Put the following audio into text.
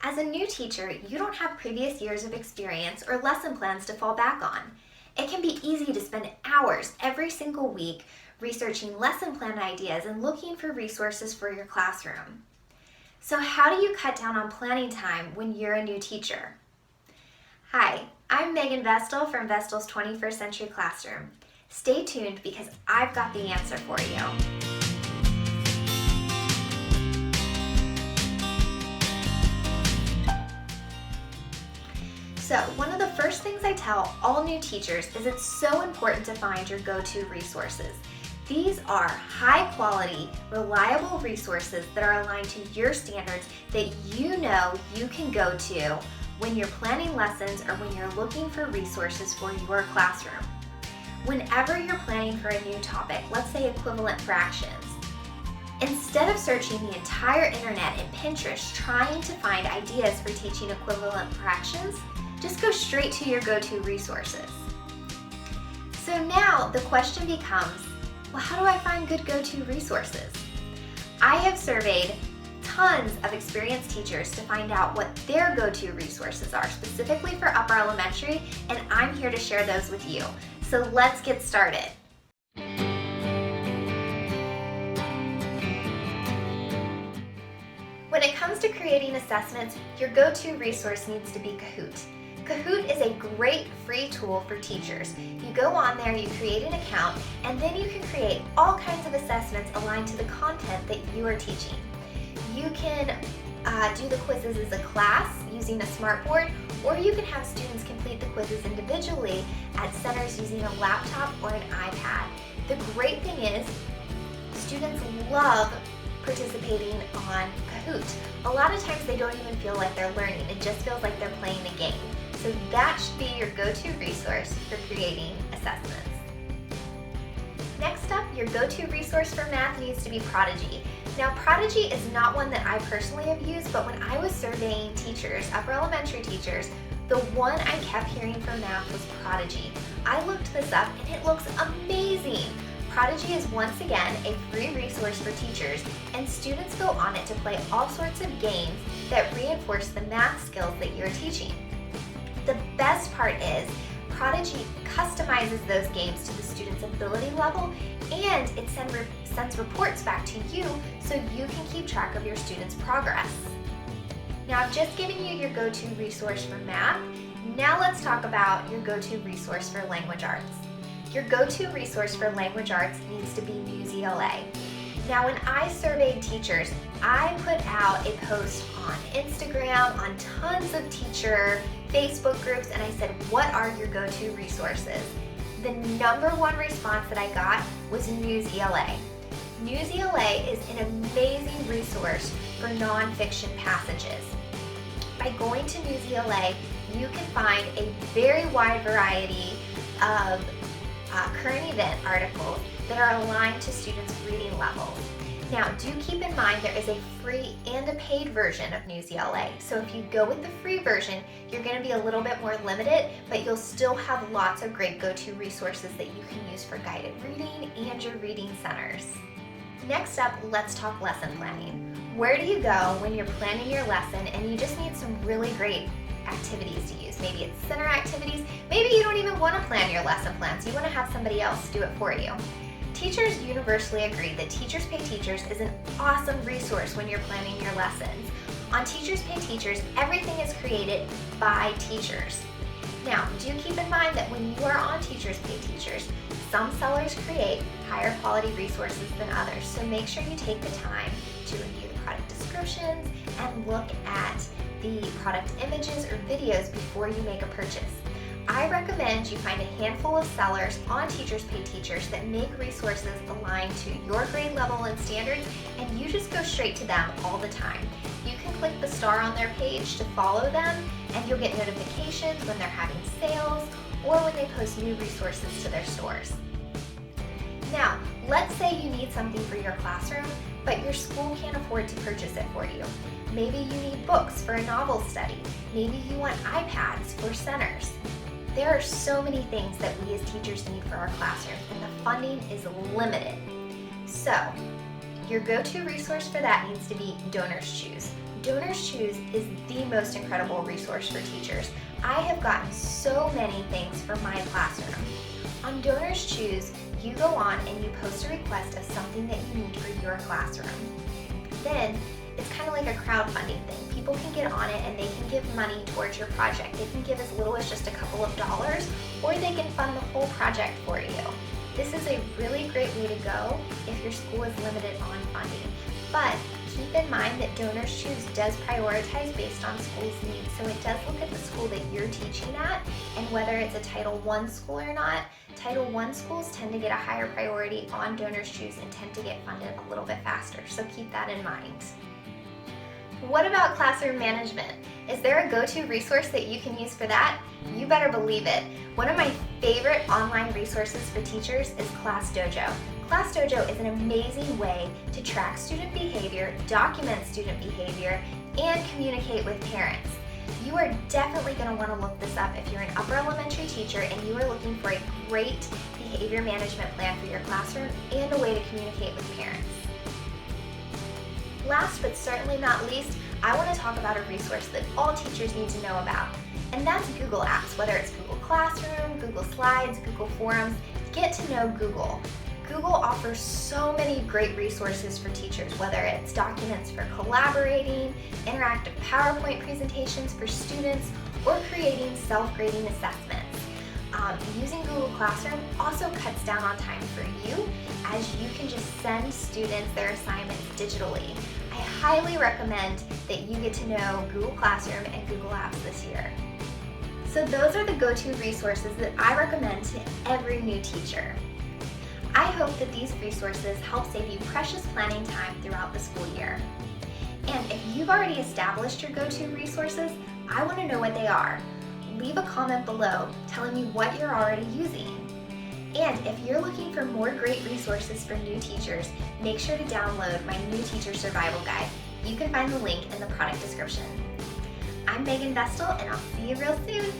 As a new teacher, you don't have previous years of experience or lesson plans to fall back on. It can be easy to spend hours every single week researching lesson plan ideas and looking for resources for your classroom. So how do you cut down on planning time when you're a new teacher? Hi, I'm Megan Vestal from Vestal's 21st Century Classroom. Stay tuned because I've got the answer for you. So one of the first things I tell all new teachers is it's so important to find your go-to resources. These are high quality, reliable resources that are aligned to your standards that you know you can go to when you're planning lessons or when you're looking for resources for your classroom. Whenever you're planning for a new topic, let's say equivalent fractions, instead of searching the entire internet and Pinterest trying to find ideas for teaching equivalent fractions, just go straight to your go-to resources. So now the question becomes, well, how do I find good go-to resources? I have surveyed tons of experienced teachers to find out what their go-to resources are, specifically for upper elementary, and I'm here to share those with you. So let's get started. When it comes to creating assessments, your go-to resource needs to be Kahoot. Kahoot is a great free tool for teachers. You go on there, you create an account, and then you can create all kinds of assessments aligned to the content that you are teaching. You can do the quizzes as a class using a smartboard, or you can have students complete the quizzes individually at centers using a laptop or an iPad. The great thing is, students love participating on Kahoot. A lot of times they don't even feel like they're learning, it just feels like they're playing a game. So that should be your go-to resource for creating assessments. Next up, your go-to resource for math needs to be Prodigy. Now, Prodigy is not one that I personally have used, but when I was surveying teachers, upper elementary teachers, the one I kept hearing for math was Prodigy. I looked this up and it looks amazing. Prodigy is once again a free resource for teachers, and students go on it to play all sorts of games that reinforce the math skills that you're teaching. The best part is Prodigy customizes those games to the student's ability level, and it sends reports back to you so you can keep track of your students' progress. Now, I've just given you your go-to resource for math. Now let's talk about your go-to resource for language arts. Your go-to resource for language arts needs to be NewsELA. Now, when I surveyed teachers, I put out a post on Instagram, on tons of teacher Facebook groups, and I said, what are your go-to resources? The number one response that I got was NewsELA. NewsELA is an amazing resource for nonfiction passages. By going to NewsELA, you can find a very wide variety of current event articles that are aligned to students' reading levels. Now, do keep in mind there is a free and a paid version of NewsELA. So if you go with the free version, you're going to be a little bit more limited, but you'll still have lots of great go-to resources that you can use for guided reading and your reading centers. Next up, let's talk lesson planning. Where do you go when you're planning your lesson and you just need some really great activities to use? Maybe it's center activities. Maybe you don't even want to plan your lesson plans. You want to have somebody else do it for you. Teachers universally agree that Teachers Pay Teachers is an awesome resource when you're planning your lessons. On Teachers Pay Teachers, everything is created by teachers. Now, do keep in mind that when you are on Teachers Pay Teachers, some sellers create higher quality resources than others, so make sure you take the time to review the product descriptions and look at the product images or videos before you make a purchase. I recommend you find a handful of sellers on Teachers Pay Teachers that make resources aligned to your grade level and standards, and you just go straight to them all the time. You can click the star on their page to follow them, and you'll get notifications when they're having sales or when they post new resources to their stores. Now, let's say you need something for your classroom, but your school can't afford to purchase it for you. Maybe you need books for a novel study. Maybe you want iPads for centers. There are so many things that we as teachers need for our classroom, and the funding is limited. So, your go-to resource for that needs to be DonorsChoose. DonorsChoose is the most incredible resource for teachers. I have gotten so many things for my classroom. On DonorsChoose, you go on and you post a request of something that you need for your classroom. Then, it's kind of like a crowdfunding thing. People can get on it and they can give money towards your project. They can give as little as just a couple of dollars, or they can fund the whole project for you. This is a really great way to go if your school is limited on funding. But keep in mind that DonorsChoose does prioritize based on school's needs. So it does look at the school that you're teaching at and whether it's a Title I school or not. Title I schools tend to get a higher priority on DonorsChoose and tend to get funded a little bit faster. So keep that in mind. What about classroom management? Is there a go-to resource that you can use for that? You better believe it. One of my favorite online resources for teachers is ClassDojo. ClassDojo is an amazing way to track student behavior, document student behavior, and communicate with parents. You are definitely going to want to look this up if you're an upper elementary teacher and you are looking for a great behavior management plan for your classroom and a way to communicate with parents. Last but certainly not least, I want to talk about a resource that all teachers need to know about, and that's Google Apps, whether it's Google Classroom, Google Slides, Google Forums. Get to know Google. Google offers so many great resources for teachers, whether it's documents for collaborating, interactive PowerPoint presentations for students, or creating self-grading assessments. Using Google Classroom also cuts down on time for you, as you can just send students their assignments digitally. I highly recommend that you get to know Google Classroom and Google Apps this year. So those are the go-to resources that I recommend to every new teacher. I hope that these resources help save you precious planning time throughout the school year. And if you've already established your go-to resources, I want to know what they are. Leave a comment below telling me what you're already using. And if you're looking for more great resources for new teachers, make sure to download my New Teacher Survival Guide. You can find the link in the product description. I'm Megan Vestal, and I'll see you real soon.